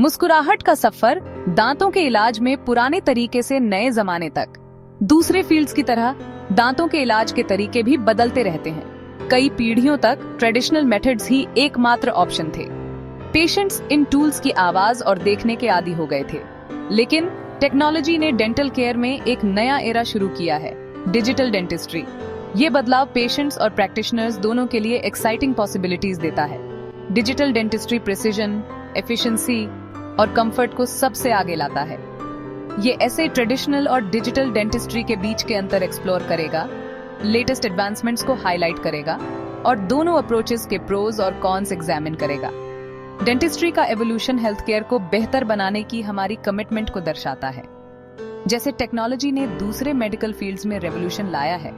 मुस्कुराहट का सफर दांतों के इलाज में पुराने तरीके से नए जमाने तक। दूसरे फील्ड्स की तरह दांतों के इलाज के तरीके भी बदलते रहते हैं। कई पीढ़ियों तक ट्रेडिशनल मेथड्स ही एकमात्र ऑप्शन थे। पेशेंट्स इन टूल्स की आवाज और देखने के आदी हो गए थे, लेकिन टेक्नोलॉजी ने डेंटल केयर में एक नया एरा शुरू किया है, डिजिटल डेंटिस्ट्री। ये बदलाव पेशेंट्स और प्रैक्टिशनर्स दोनों के लिए एक्साइटिंग पॉसिबिलिटीज देता है। डिजिटल डेंटिस्ट्री प्रिसिजन, एफिशिएंसी और कंफर्ट को सबसे आगे लाता है। ये ऐसे ट्रेडिशनल और डिजिटल डेंटिस्ट्री के बीच के अंतर एक्सप्लोर करेगा, लेटेस्ट एडवांसमेंट्स को हाईलाइट करेगा और दोनों अप्रोचेस के प्रोज और कॉन्स एग्जामिन करेगा। डेंटिस्ट्री का एवोल्यूशन हेल्थ केयर को बेहतर बनाने की हमारी कमिटमेंट को दर्शाता है। जैसे टेक्नोलॉजी ने दूसरे मेडिकल फील्ड्स में रेवोल्यूशन लाया है,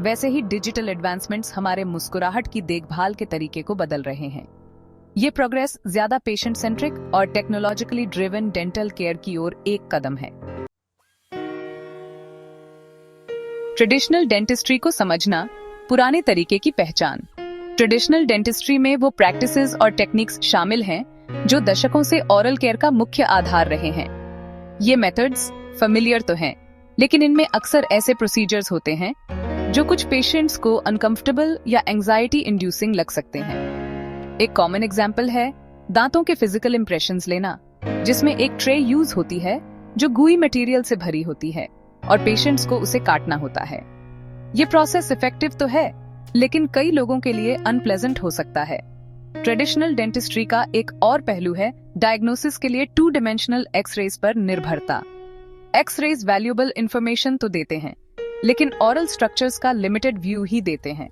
वैसे ही डिजिटल एडवांसमेंट्स हमारे मुस्कुराहट की देखभाल के तरीके को बदल रहे हैं। ये प्रोग्रेस ज्यादा पेशेंट सेंट्रिक और टेक्नोलॉजिकली ड्रिवन डेंटल केयर की ओर एक कदम है। ट्रेडिशनल डेंटिस्ट्री को समझना, पुराने तरीके की पहचान। ट्रेडिशनल डेंटिस्ट्री में वो प्रैक्टिसेस और टेक्निक्स शामिल हैं जो दशकों से ओरल केयर का मुख्य आधार रहे हैं। ये मेथड्स फेमिलियर तो हैं, लेकिन इनमें अक्सर ऐसे प्रोसीजर्स होते हैं जो कुछ पेशेंट्स को अनकंफर्टेबल या एंजाइटी इंड्यूसिंग लग सकते हैं। एक कॉमन एग्जाम्पल है दांतों के फिजिकल इंप्रेशंस लेना, जिसमें एक ट्रे यूज होती है जो गुई मटेरियल से भरी होती है और पेशेंट्स को उसे काटना होता है। ये प्रोसेस इफेक्टिव तो है, लेकिन कई लोगों के लिए अनप्लेजेंट हो सकता है। ट्रेडिशनल डेंटिस्ट्री का एक और पहलू है डायग्नोसिस के लिए 2 डायमेंशनल एक्सरेज पर निर्भरता। एक्सरेज वैल्यूएबल इंफॉर्मेशन तो देते हैं, लेकिन ओरल स्ट्रक्चर्स का लिमिटेड व्यू ही देते हैं।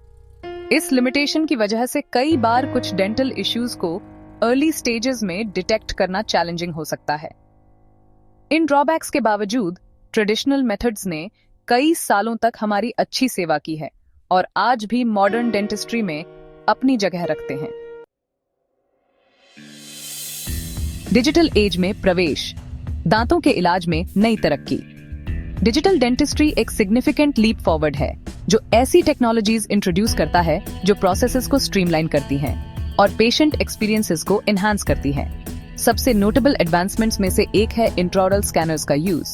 इस लिमिटेशन की वजह से कई बार कुछ डेंटल इश्यूज को अर्ली स्टेजेस में डिटेक्ट करना चैलेंजिंग हो सकता है। इन ड्रॉबैक्स के बावजूद ट्रेडिशनल मेथड्स ने कई सालों तक हमारी अच्छी सेवा की है और आज भी मॉडर्न डेंटिस्ट्री में अपनी जगह रखते हैं। डिजिटल एज में प्रवेश, दांतों के इलाज में नई तरक्की। डिजिटल डेंटिस्ट्री एक सिग्निफिकेंट लीप फॉरवर्ड है जो ऐसी टेक्नोलॉजीज इंट्रोड्यूस करता है जो प्रोसेसेस को स्ट्रीमलाइन करती हैं और पेशेंट एक्सपीरियंसेस को एनहांस करती हैं। सबसे नोटेबल एडवांसमेंट्स में से एक है इंट्राओरल स्कैनर्स का यूज।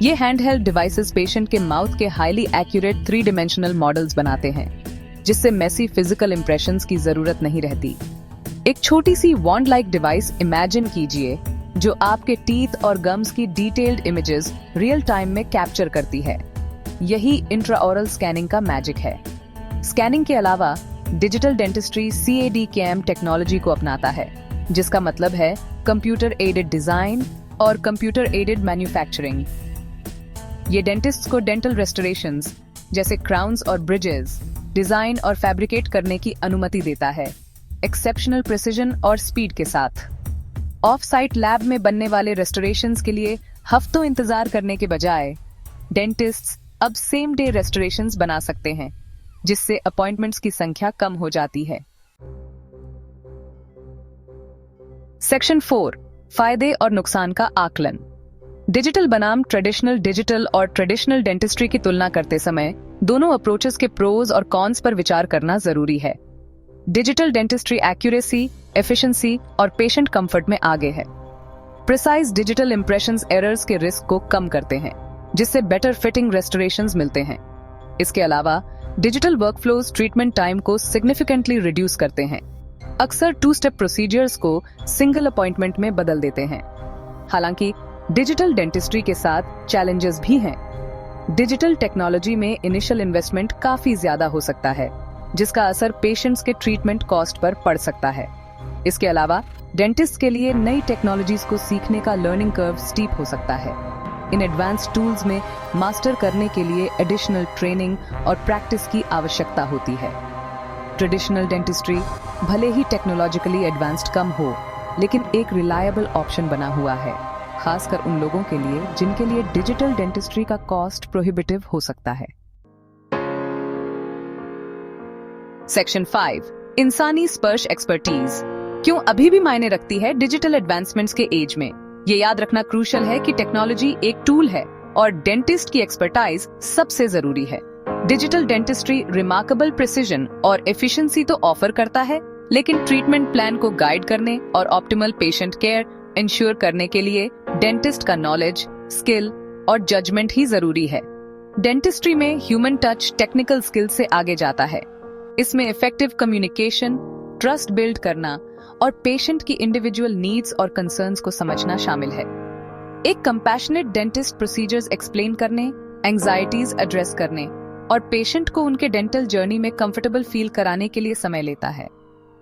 ये हैंडहेल्ड डिवाइसेस पेशेंट के माउथ के हाईली एक्यूरेट 3 डायमेंशनल मॉडल्स बनाते हैं, जिससे मेसी फिजिकल इंप्रेशंस की जरूरत नहीं रहती। एक छोटी सी वॉन्ड लाइक डिवाइस इमेजिन कीजिए जो आपके टीथ और गम्स की डिटेल्ड इमेजेस रियल टाइम में कैप्चर करती है। यही इंट्राओरल स्कैनिंग का मैजिक है। स्कैनिंग के अलावा digital dentistry CAD CAM technology को अपनाता है, जिसका मतलब है कंप्यूटर एडेड डिजाइन और कंप्यूटर एडेड मैन्युफैक्चरिंग। ये डेंटिस्ट्स को डेंटल रेस्टोरेशंस जैसे क्राउन्स और ब्रिजेस डिजाइन और फैब्रिकेट करने की अनुमति देता है, एक्सेप्शनल प्रिसिजन और स्पीड के साथ। ऑफ साइट लैब में बनने वाले रेस्टोरेशंस के लिए हफ्तों इंतजार करने के बजाय डेंटिस्ट्स अब सेम डे रेस्टोरेशंस बना सकते हैं, जिससे अपॉइंटमेंट्स की संख्या कम हो जाती है। सेक्शन 4, फायदे और नुकसान का आकलन। डिजिटल बनाम ट्रेडिशनल डिजिटल और ट्रेडिशनल डेंटिस्ट्री की तुलना करते समय दोनों अप्रोचेस के प्रोज और कॉन्स पर विचार करना जरूरी है। डिजिटल डेंटिस्ट्री एक्यूरेसी, एफिशिएंसी और पेशेंट कंफर्ट में आगे है। प्रिसाइज डिजिटल इंप्रेशंस एरर्स के रिस्क को कम करते हैं, जिससे बेटर फिटिंग रेस्टोरेशंस मिलते हैं। इसके अलावा डिजिटल वर्कफ्लोज ट्रीटमेंट टाइम को सिग्निफिकेंटली रिड्यूस करते हैं, अक्सर 2 स्टेप प्रोसीजर्स को सिंगल अपॉइंटमेंट में बदल देते हैं। हालांकि डिजिटल डेंटिस्ट्री के साथ चैलेंजेस भी हैं। डिजिटल टेक्नोलॉजी में इनिशियल इन्वेस्टमेंट काफी ज्यादा हो सकता है, जिसका असर पेशेंट्स के ट्रीटमेंट कॉस्ट पर पड़ सकता है। इसके अलावा डेंटिस्ट के लिए नई टेक्नोलॉजीज को सीखने का लर्निंग कर्व स्टीप हो सकता है। इन एडवांस टूल्स में मास्टर करने के लिए एडिशनल ट्रेनिंग और प्रैक्टिस की आवश्यकता होती है। ट्रेडिशनल डेंटिस्ट्री भले ही टेक्नोलॉजिकली एडवांस्ड कम हो, लेकिन एक रिलायबल ऑप्शन बना हुआ है, खासकर उन लोगों के लिए जिनके लिए डिजिटल डेंटिस्ट्री का कॉस्ट प्रोहिबिटिव हो सकता है। सेक्शन 5, इंसानी स्पर्श एक्सपर्टीज क्यों अभी भी मायने रखती है डिजिटल एडवांसमेंट्स के एज में। ये याद रखना क्रूशियल है कि टेक्नोलॉजी एक टूल है और डेंटिस्ट की एक्सपर्टाइज सबसे जरूरी है। डिजिटल डेंटिस्ट्री रिमार्केबल प्रिसिजन और एफिशिएंसी तो ऑफर करता है, लेकिन ट्रीटमेंट प्लान को गाइड करने और ऑप्टिमल पेशेंट केयर इंश्योर करने के लिए डेंटिस्ट का नॉलेज, स्किल और जजमेंट ही जरूरी है। डेंटिस्ट्री में ह्यूमन टच टेक्निकल स्किल से आगे जाता है। इसमें इफेक्टिव कम्युनिकेशन, ट्रस्ट बिल्ड करना और पेशेंट की इंडिविजुअल नीड्स और कंसर्न्स को समझना शामिल है। एक कंपैशनेट डेंटिस्ट प्रोसीजर्स एक्सप्लेन करने, एंजाइटीज एड्रेस करने और पेशेंट को उनके डेंटल जर्नी में कंफर्टेबल फील कराने के लिए समय लेता है।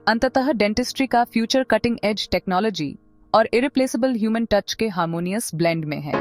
अंततः डेंटिस्ट्री का फ्यूचर कटिंग एज टेक्नोलॉजी और इरिप्लेसेबल ह्यूमन टच के हार्मोनियस ब्लेंड में है।